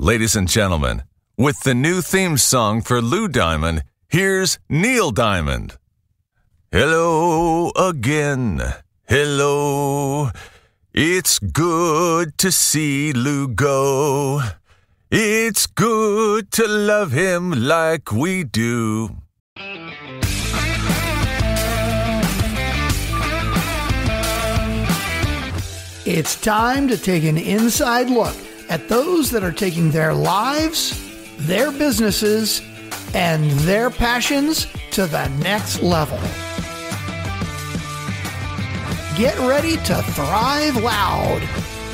Ladies and gentlemen, with the new theme song for Lou Diamond, here's Neil Diamond. Hello again. Hello. It's good to see Lou go. It's good to love him like we do. It's time to take an inside look at those that are taking their lives, their businesses, and their passions to the next level. Get ready to thrive loud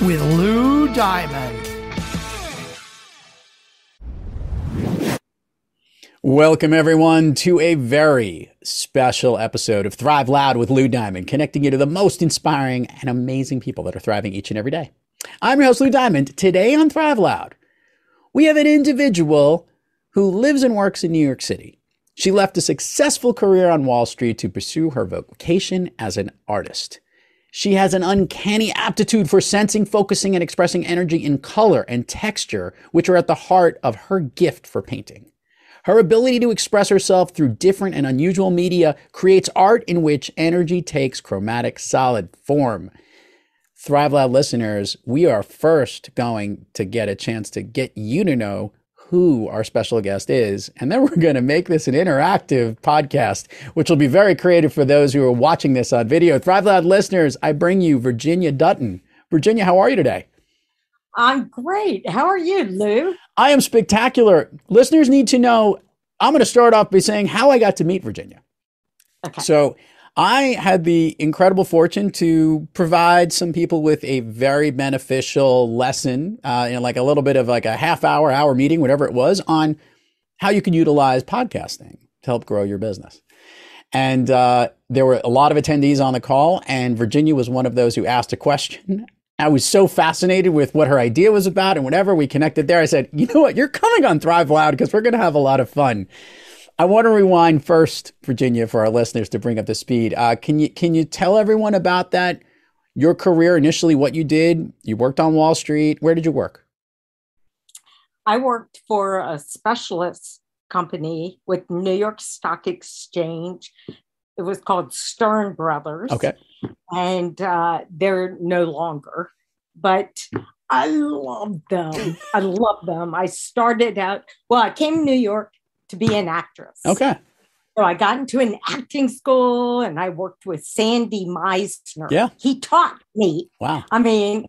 with Lou Diamond. Welcome, everyone, to a very special episode of Thrive Loud with Lou Diamond, connecting you to the most inspiring and amazing people that are thriving each and every day. I'm your host, Lou Diamond. Today on Thrive Loud, we have an individual who lives and works in New York City. She left a successful career on Wall Street to pursue her vocation as an artist. She has an uncanny aptitude for sensing, focusing, and expressing energy in color and texture, which are at the heart of her gift for painting. Her ability to express herself through different and unusual media creates art in which energy takes chromatic solid form. Thrive Loud listeners, we are first going to get a chance to get you to know who our special guest is, and then we're going to make this an interactive podcast, which will be very creative for those who are watching this on video. Thrive Loud listeners, I bring you Virginia Dutton. Virginia, how are you today? I'm great. How are you, Lou? I am spectacular. Listeners need to know, I'm going to start off by saying how I got to meet Virginia. Okay. So I had the incredible fortune to provide some people with a very beneficial lesson, like a little bit of like a hour meeting, whatever it was, on how you can utilize podcasting to help grow your business. And there were a lot of attendees on the call, and Virginia was one of those who asked a question. I was so fascinated with what her idea was about, and whenever we connected there, I said, you know what, you're coming on Thrive Loud because we're going to have a lot of fun. I want to rewind first, Virginia, for our listeners to bring up the speed. Can you tell everyone about that, your career initially, what you did? You worked on Wall Street. Where did you work? I worked for a specialist company with New York Stock Exchange. It was called Stern Brothers. Okay. And they're no longer, but I love them. I love them. I started out, I came to New York to be an actress. Okay. So I got into an acting school and I worked with Sandy Meisner. Yeah. He taught me. Wow. I mean,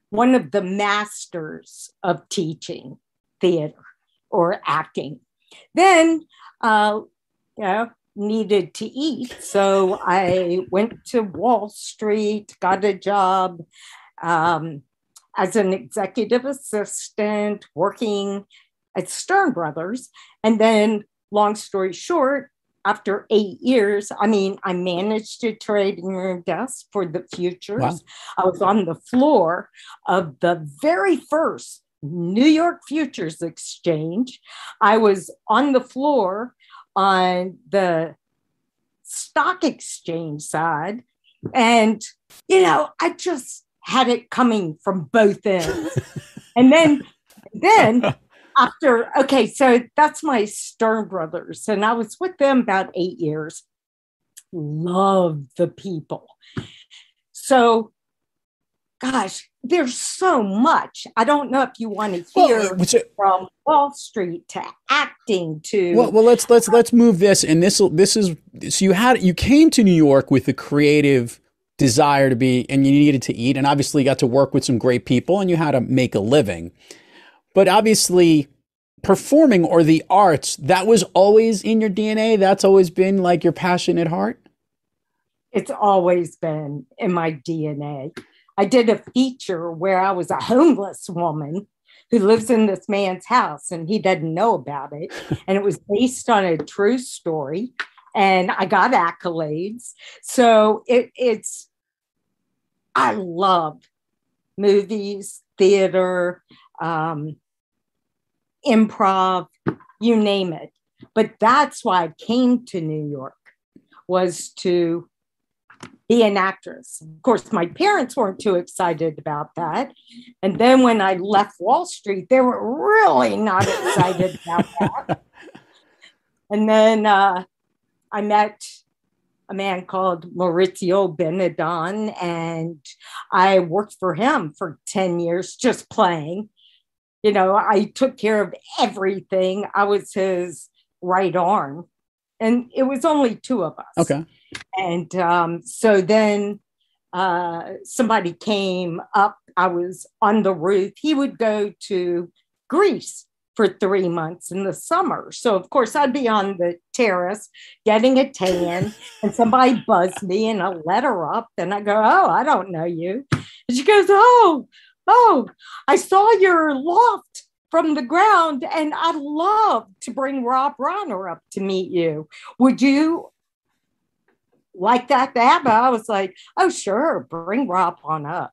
one of the masters of teaching theater or acting. Then, needed to eat. So I went to Wall Street, got a job as an executive assistant working at Stern Brothers. And then, long story short, after 8 years, I managed a trading room desk for the futures. Wow. I was on the floor of the very first New York Futures Exchange. I was on the floor on the stock exchange side. And, I just had it coming from both ends. And then so that's my Stern Brothers. And I was with them about 8 years. Love the people. So, gosh, there's so much. I don't know if you want to hear from Wall Street to acting to. Well, let's move this. And this is so you came to New York with a creative desire to be, and you needed to eat, and obviously you got to work with some great people, and you had to make a living. But obviously, performing or the arts, that was always in your DNA. That's always been like your passion at heart. It's always been in my DNA. I did a feature where I was a homeless woman who lives in this man's house and he doesn't know about it. And it was based on a true story and I got accolades. So I love movies, theater, improv, you name it. But that's why I came to New York, was to be an actress. Of course, my parents weren't too excited about that. And then when I left Wall Street, they were really not excited about that. And then I met a man called Maurizio Benedon, and I worked for him for 10 years, just playing. I took care of everything. I was his right arm, and it was only two of us. Okay. And so then somebody came up. I was on the roof. He would go to Greece for 3 months in the summer. So, of course, I'd be on the terrace getting a tan, and somebody buzzed me, and I let her up. And I go, "Oh, I don't know you." And she goes, Oh, I saw your loft from the ground, and I'd love to bring Rob Reiner up to meet you. Would you like that to happen? I was like, "Oh, sure, bring Rob on up."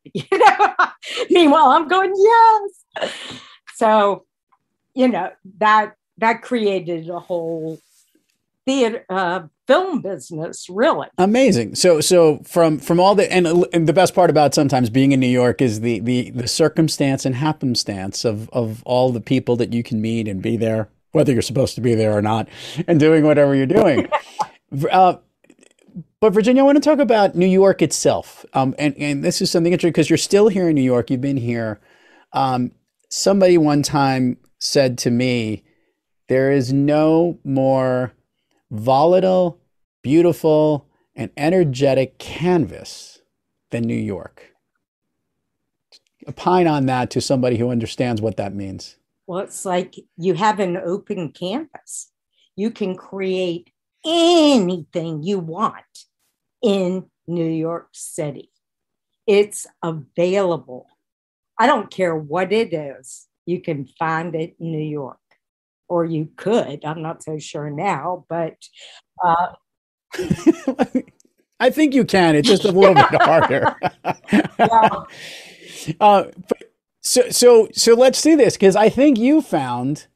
Meanwhile, I'm going, yes. So, that created a whole theater, film business, really. Amazing. So from all the, and the best part about sometimes being in New York is the circumstance and happenstance of all the people that you can meet and be there, whether you're supposed to be there or not, and doing whatever you're doing. But Virginia, I want to talk about New York itself. And this is something interesting because you're still here in New York. You've been here. Somebody one time said to me, there is no more volatile, beautiful, and energetic canvas than New York. Opine on that to somebody who understands what that means. Well, it's like you have an open canvas. You can create anything you want in New York City. It's available. I don't care what it is. You can find it in New York, or you could. I'm not so sure now, but I think you can. It's just a little bit harder. So let's do this, because I think you found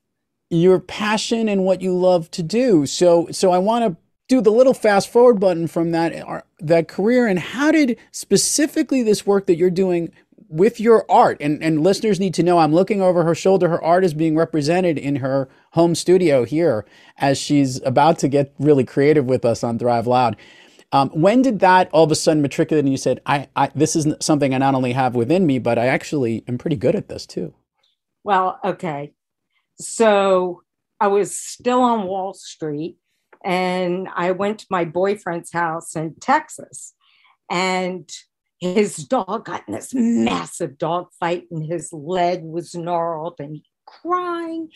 your passion and what you love to do. So I want to do the little fast forward button from that career, and how did specifically this work that you're doing with your art, and listeners need to know, I'm looking over her shoulder. Her art is being represented in her home studio here as she's about to get really creative with us on Thrive Loud. When did that all of a sudden matriculate and you said, this is something I not only have within me, but I actually am pretty good at this too? Well, okay. So I was still on Wall Street, and I went to my boyfriend's house in Texas, and his dog got in this massive dog fight, and his leg was gnarled and crying.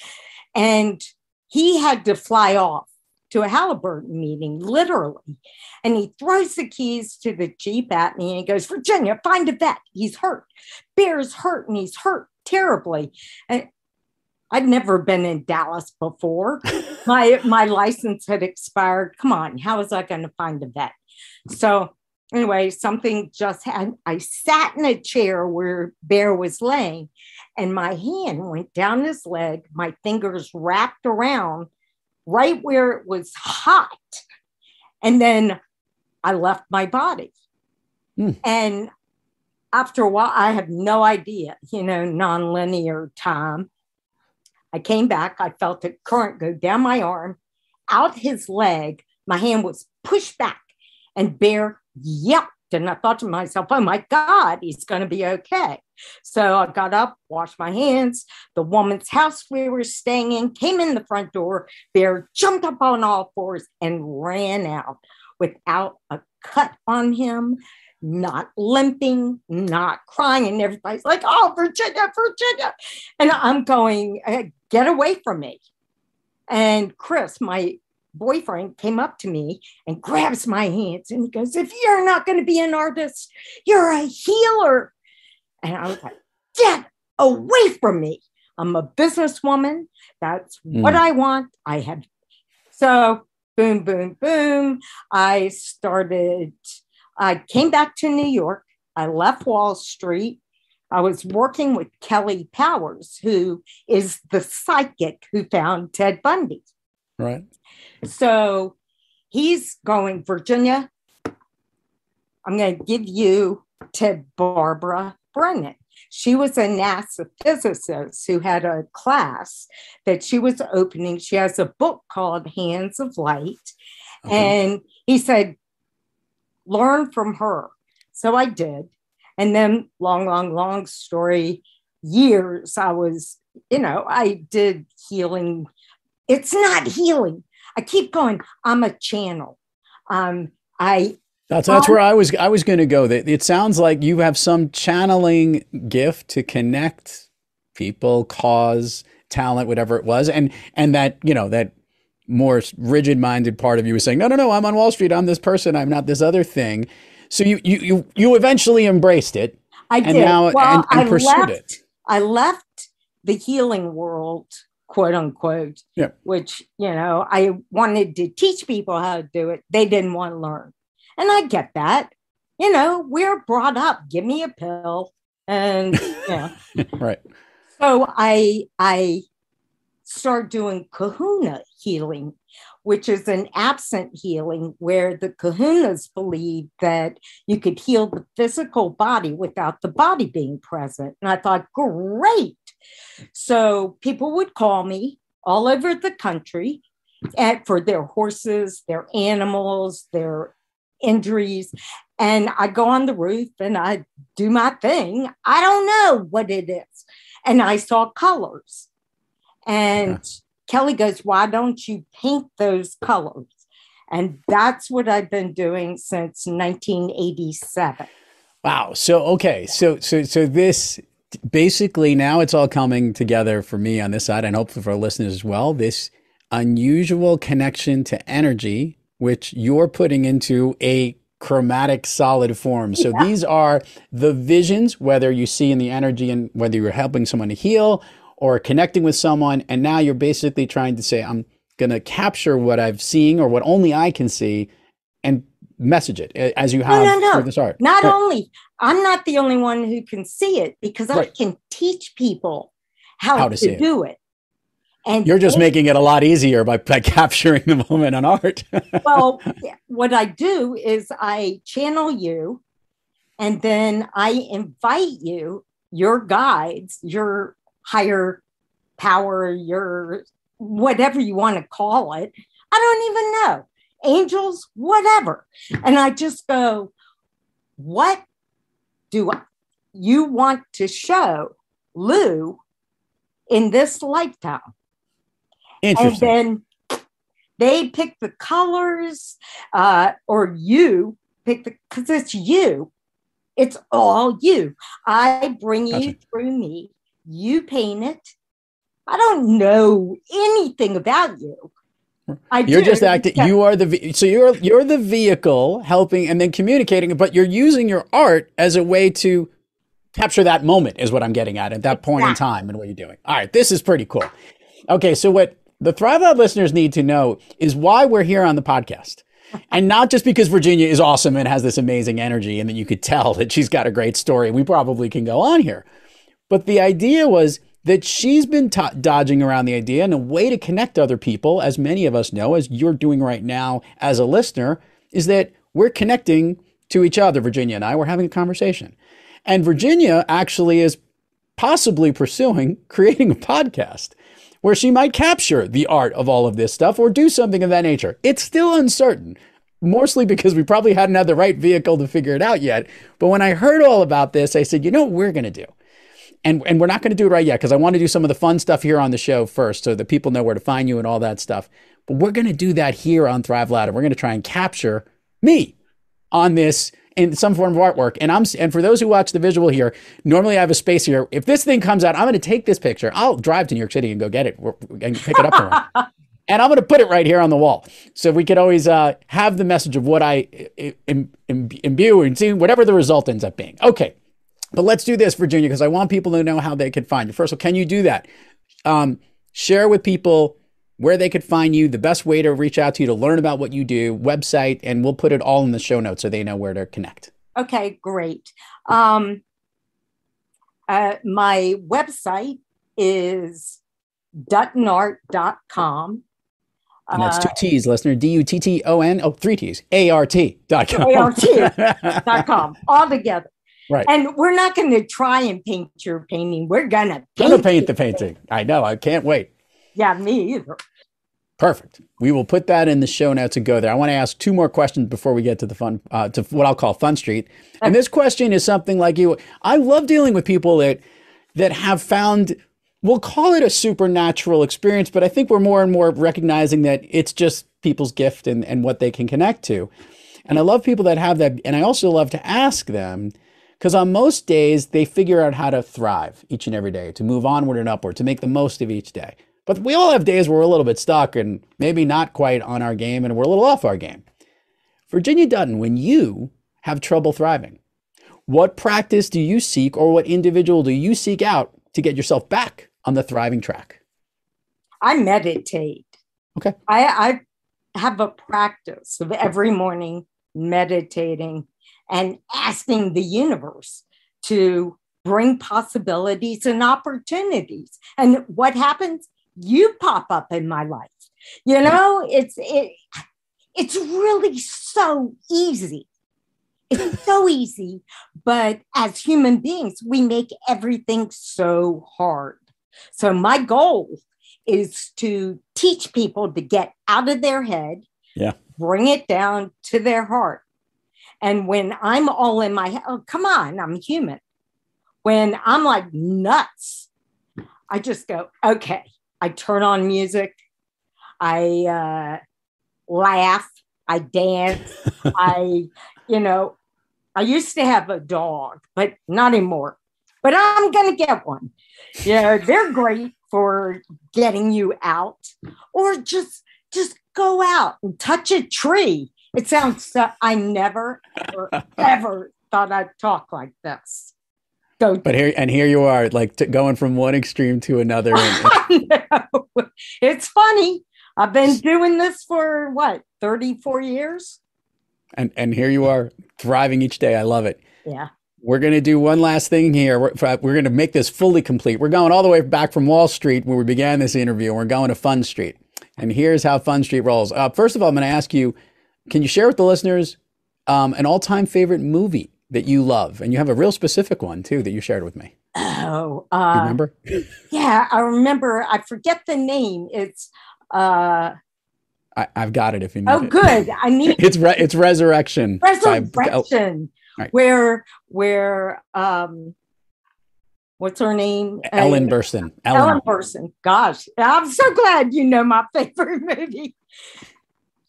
And he had to fly off to a Halliburton meeting, literally. And he throws the keys to the Jeep at me, and he goes, "Virginia, find a vet. He's hurt. Bear's hurt, and he's hurt terribly." And I'd never been in Dallas before. My license had expired. Come on, how was I going to find a vet? So anyway, something just happened. I sat in a chair where Bear was laying, and my hand went down his leg. My fingers wrapped around right where it was hot. And then I left my body. And after a while, I have no idea, nonlinear time. I came back. I felt a current go down my arm, out his leg. My hand was pushed back, and Bear yelped. And I thought to myself, "Oh my God, he's going to be okay." So I got up, washed my hands. The woman's house we were staying in came in the front door. Bear jumped up on all fours and ran out without a cut on him, not limping, not crying. And everybody's like, "Oh, Virginia, Virginia." And I'm going, "Get away from me." And Chris, my boyfriend, came up to me and grabs my hands, and he goes, "If you're not going to be an artist, you're a healer." And I was like, "Get away from me. I'm a businesswoman. That's what I want. I have." So boom, boom, boom. I came back to New York. I left Wall Street. I was working with Kelly Powers, who is the psychic who found Ted Bundy. Right. So he's going, "Virginia, I'm going to give you to Barbara Brennan. She was a NASA physicist who had a class that she was opening. She has a book called Hands of Light. And he said, learn from her. So I did. And then long story, years I was, I did healing. It's not healing. I keep going, I'm a channel. That's where I was going to go. It sounds like you have some channeling gift to connect people, cause, talent, whatever it was. And that, that more rigid-minded part of you was saying, no, I'm on Wall Street. I'm this person. I'm not this other thing. So you eventually embraced it. I did. Now, well, and pursued it. I left the healing world, quote unquote, which, I wanted to teach people how to do it. They didn't want to learn. And I get that. We're brought up, give me a pill. And, right. So I started doing kahuna healing, which is an absent healing where the kahunas believe that you could heal the physical body without the body being present. And I thought, great. So people would call me all over the country for their horses, their animals, their injuries. And I go on the roof and I do my thing. I don't know what it is. And I saw colors. And Kelly goes, why don't you paint those colors? And that's what I've been doing since 1987. Wow. So, okay. So this basically now it's all coming together for me on this side and hopefully for our listeners as well. This unusual connection to energy, which you're putting into a chromatic solid form. So these are the visions, whether you see in the energy and whether you're helping someone to heal or connecting with someone. And now you're basically trying to say, I'm going to capture what I've seen or what only I can see and message it as you have through this art. Not only, I'm not the only one who can see it because I can teach people how to do it. And you're just making it a lot easier by capturing the moment on art. Well, what I do is I channel you and then I invite you, your guides, your higher power, your whatever you want to call it. I don't even know. Angels, whatever. And I just go, what do you want to show Lou in this lifetime? Interesting. And then they pick the colors, or you pick because it's you. It's all you. I bring you through me. You paint it. I don't know anything about you. You're just acting. You are so you're the vehicle helping and then communicating, but you're using your art as a way to capture that moment is what I'm getting at that point in time and what you're doing. All right. This is pretty cool. Okay. So what the Thrive Loud listeners need to know is why we're here on the podcast. And not just because Virginia is awesome and has this amazing energy and that you could tell that she's got a great story. We probably can go on here. But the idea was that she's been dodging around the idea, and a way to connect other people, as many of us know, as you're doing right now as a listener, is that we're connecting to each other. Virginia and I were having a conversation. And Virginia actually is possibly pursuing creating a podcast where she might capture the art of all of this stuff or do something of that nature. It's still uncertain, mostly because we probably hadn't had the right vehicle to figure it out yet. But when I heard all about this, I said, you know what we're going to do? And we're not going to do it right yet because I want to do some of the fun stuff here on the show first so that people know where to find you and all that stuff. But we're going to do that here on Thrive Loud. And we're going to try and capture me on this in some form of artwork. And for those who watch the visual here, normally I have a space here. If this thing comes out, I'm going to take this picture. I'll drive to New York City and go get it and pick it up for her. And I'm going to put it right here on the wall. So we could always have the message of what I imbue and see whatever the result ends up being. Okay. But let's do this, Virginia, because I want people to know how they could find you. First of all, can you do that? Share with people where they could find you, the best way to reach out to you to learn about what you do, website, and we'll put it all in the show notes so they know where to connect. Okay, great. My website is duttonart.com. And that's two T's, listener. Dutton. Oh, three T's. ART.com. ART.com. All together. Right. And we're not going to try and paint your painting. We're going to paint the painting. I know. I can't wait. Yeah, me either. Perfect. We will put that in the show notes and go there. I want to ask two more questions before we get to the fun, to what I'll call Fun Street. And this question is something like you. I love dealing with people that have found, we'll call it a supernatural experience, but I think we're more and more recognizing that it's just people's gift and what they can connect to. And I love people that have that. And I also love to ask them, because on most days, they figure out how to thrive each and every day, to move onward and upward, to make the most of each day. But we all have days where we're a little bit stuck and maybe not quite on our game and we're a little off our game. Virginia Dutton, when you have trouble thriving, what practice do you seek or what individual do you seek out to get yourself back on the thriving track? I meditate. Okay. I have a practice of every morning meditating and asking the universe to bring possibilities and opportunities. And what happens? You pop up in my life. You know, it's really so easy. It's so easy. But as human beings, we make everything so hard. So my goal is to teach people to get out of their head, bring it down to their heart. And when I'm all in my head, oh, come on, I'm human. When I'm like nuts, I just go, okay. I turn on music. I laugh. I dance. I used to have a dog, but not anymore. But I'm going to get one. Yeah, they're great for getting you out, or just go out and touch a tree. It sounds so, I never, ever thought I'd talk like this. But here you are, like going from one extreme to another. I know. It's funny. I've been doing this for 34 years. And here you are, thriving each day. I love it. Yeah. We're going to do one last thing here. We're going to make this fully complete. We're going all the way back from Wall Street where we began this interview. We're going to Fun Street. And here's how Fun Street rolls. First of all, I'm going to ask you, can you share with the listeners an all-time favorite movie that you love? And you have a real specific one, too, that you shared with me. Oh. You remember? Yeah, I remember. I forget the name. It's... I've got it if you need it. Oh, good. I need It's Resurrection. Resurrection. Right. Where what's her name? Ellen Burstyn. Ellen Burstyn. Gosh, I'm so glad you know my favorite movie.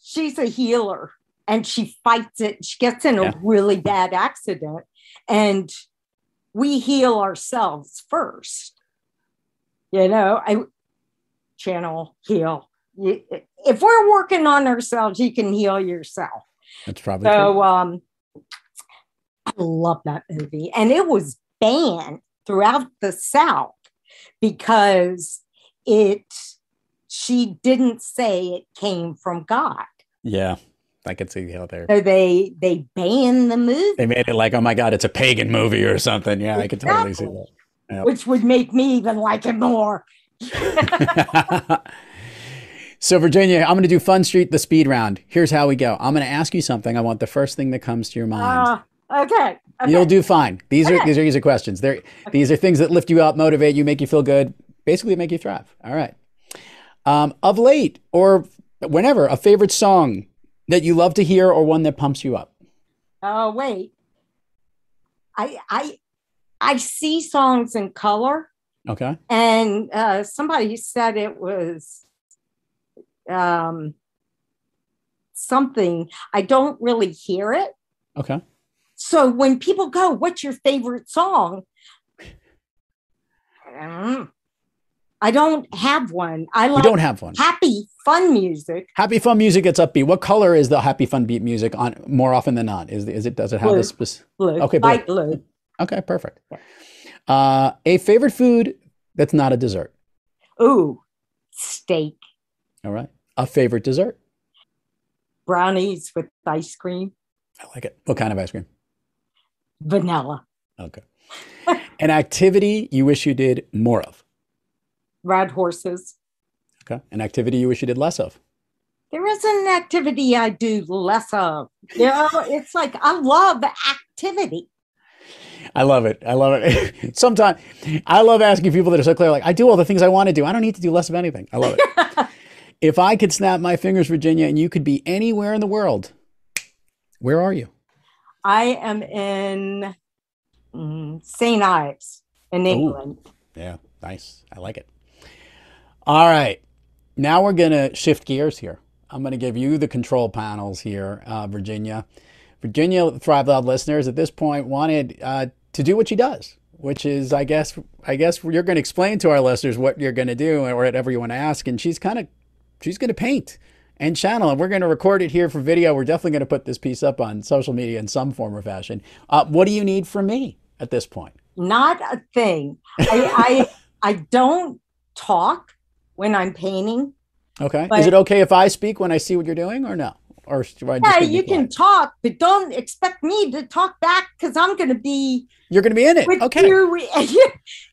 She's a healer and she fights it. She gets in a really bad accident and we heal ourselves first. You know, channel heal. If we're working on ourselves, you can heal yourself. That's probably true. I love that movie. And it was banned throughout the South because she didn't say it came from God. Yeah, I could see how there. So they banned the movie. They made it like, oh my God, it's a pagan movie or something. Yeah, exactly. I could totally see that. Yep. Which would make me even like it more. So Virginia, I'm going to do Fun Street, the speed round. Here's how we go. I'm going to ask you something. I want the first thing that comes to your mind. Okay. You'll do fine. These are easy questions. These are things that lift you up, motivate you, make you feel good. Basically, make you thrive. All right. Of late or whenever, a favorite song that you love to hear or one that pumps you up. Oh, wait. I see songs in color. Okay. And somebody said it was something. I don't really hear it. Okay. So when people go, what's your favorite song? I don't have one. You don't have one. Happy, fun music. Happy, fun music gets upbeat. What color is the happy, fun beat music on more often than not? Does it have this specific? Blue. Okay, blue. Light blue. Okay, perfect. A favorite food that's not a dessert. Ooh, steak. All right. A favorite dessert. Brownies with ice cream. I like it. What kind of ice cream? Vanilla. Okay. An activity you wish you did more of. Ride horses. Okay. An activity you wish you did less of. There isn't an activity I do less of. It's like I love activity. I love it. I love it. Sometimes I love asking people that are so clear, like, I do all the things I want to do. I don't need to do less of anything. I love it. If I could snap my fingers, Virginia, and you could be anywhere in the world, where are you? I am in St. Ives in England. Ooh, yeah, nice. I like it. All right. Now we're going to shift gears here. I'm going to give you the control panels here, Virginia. Virginia, Thrive Loud listeners, at this point wanted to do what she does, which is, I guess you're going to explain to our listeners what you're going to do or whatever you want to ask. And she's going to paint and channel, and we're going to record it here for video. We're definitely going to put this piece up on social media in some form or fashion. What do you need from me at this point? Not a thing. I don't talk when I'm painting. Okay. Is it okay if I speak when I see what you're doing or no? Or yeah, you can talk, but don't expect me to talk back because I'm going to be. You're going to be in it. Okay.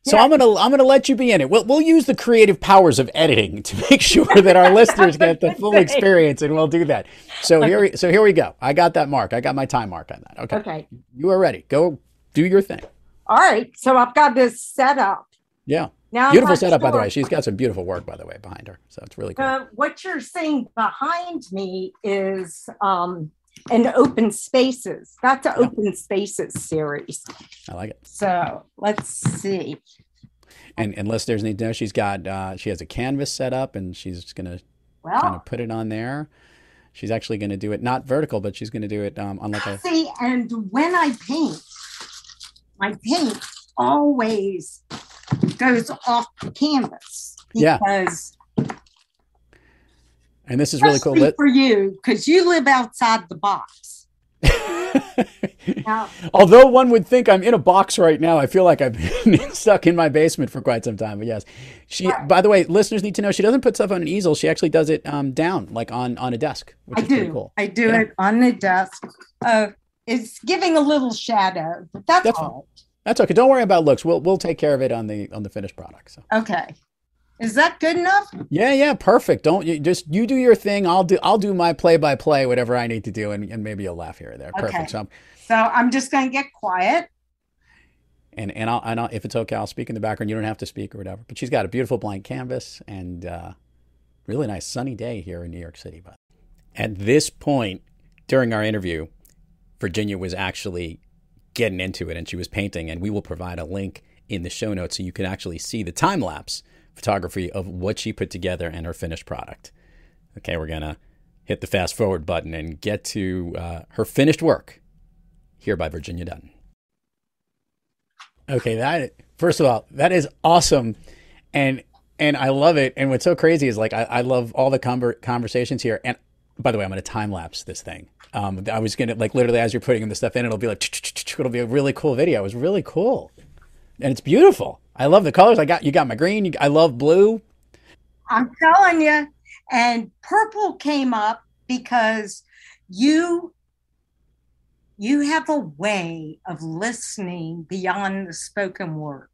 So I'm going to let you be in it. We'll use the creative powers of editing to make sure that our listeners get the full experience, and we'll do that. So here we go. I got that mark. I got my time mark on that. Okay. You are ready. Go do your thing. All right. So I've got this set up. Yeah. Now beautiful setup, by the way. She's got some beautiful work, by the way, behind her. So it's really cool. What you're seeing behind me is an open spaces. That's an open spaces series. I like it. So let's see. And listeners need to know she has a canvas set up, and she's going to kind of put it on there. She's actually going to do it not vertical, but she's going to do it on like a. See, and when I paint, my paint always goes off the canvas because and this is really cool for you because you live outside the box. Now, although one would think I'm in a box right now, I feel like I've been stuck in my basement for quite some time. But yes, by the way, listeners need to know she doesn't put stuff on an easel. She actually does it down, like on a desk, which is pretty cool. I do it on the desk. It's giving a little shadow, but that's all. That's okay. Don't worry about looks. We'll take care of it on the finished product. So. Okay. Is that good enough? Yeah, perfect. You do your thing. I'll do my play-by-play, whatever I need to do, and maybe you'll laugh here or there. Okay. Perfect. So I'm just going to get quiet. And I'll if it's okay, I'll speak in the background. You don't have to speak or whatever. But she's got a beautiful blank canvas and really nice sunny day here in New York City. But at this point during our interview, Virginia was actually getting into it, and she was painting, and we will provide a link in the show notes so you can actually see the time-lapse photography of what she put together and her finished product. Okay, we're going to hit the fast forward button and get to her finished work here by Virginia Dutton. Okay, first of all, that is awesome, and I love it. And what's so crazy is, like, I love all the conversations here. And by the way, I'm going to time-lapse this thing. I was going to, like, literally as you're putting the stuff in, it'll be like, it'll be a really cool video. It was really cool. And it's beautiful. I love the colors. You got my green. I love blue. I'm telling you. And purple came up because you have a way of listening beyond the spoken word.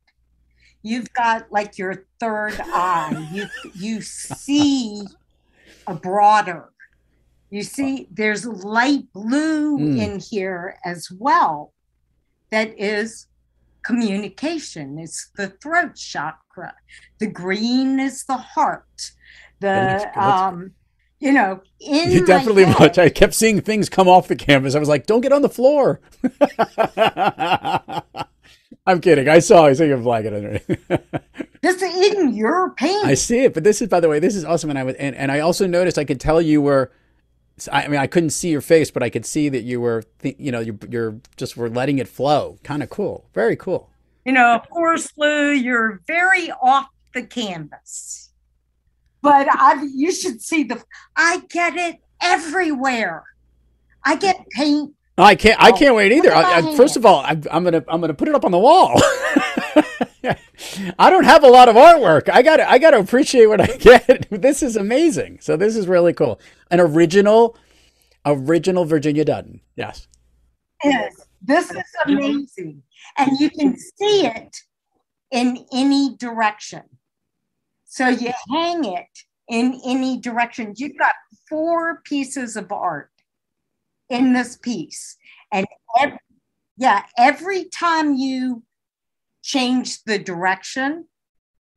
You've got like your third eye. You see a broader. You see, there's light blue in here as well. That is communication. It's the throat chakra. The green is the heart. You definitely much. I kept seeing things come off the canvas. I was like, don't get on the floor. I'm kidding. I saw you blanket underneath. This isn't your paint. I see it, but this is, by the way, this is awesome. And I also noticed, I could tell you were. I mean, I couldn't see your face, but I could see that you were, you're just were letting it flow. Kind of cool. Very cool. Of course, Lou, you're very off the canvas. But you should see I get it everywhere. I get paint. I can't wait either. First of all, I'm gonna put it up on the wall. I don't have a lot of artwork. I gotta appreciate what I get. This is amazing. So this is really cool. An original Virginia Dutton. Yes. Yes. This is amazing. And you can see it in any direction. So you hang it in any direction. You've got 4 pieces of art in this piece. And every time you change the direction,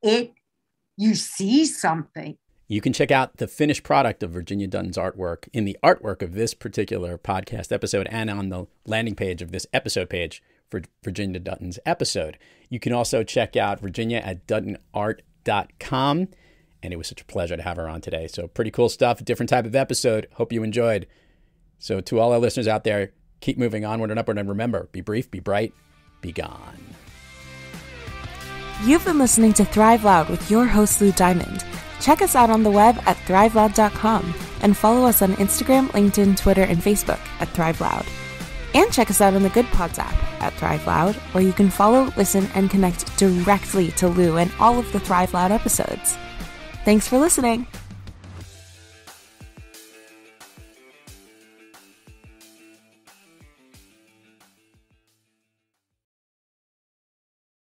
you see something. You can check out the finished product of Virginia Dutton's artwork in the artwork of this particular podcast episode and on the landing page of this episode page for Virginia Dutton's episode. You can also check out Virginia at DuttonArt.com. And it was such a pleasure to have her on today. So pretty cool stuff, different type of episode. Hope you enjoyed. So to all our listeners out there, keep moving onward and upward. And remember, be brief, be bright, be gone. You've been listening to Thrive Loud with your host, Lou Diamond. Check us out on the web at thriveloud.com and follow us on Instagram, LinkedIn, Twitter, and Facebook at Thrive Loud. And check us out on the Good Pods app at Thrive Loud, where you can follow, listen, and connect directly to Lou and all of the Thrive Loud episodes. Thanks for listening.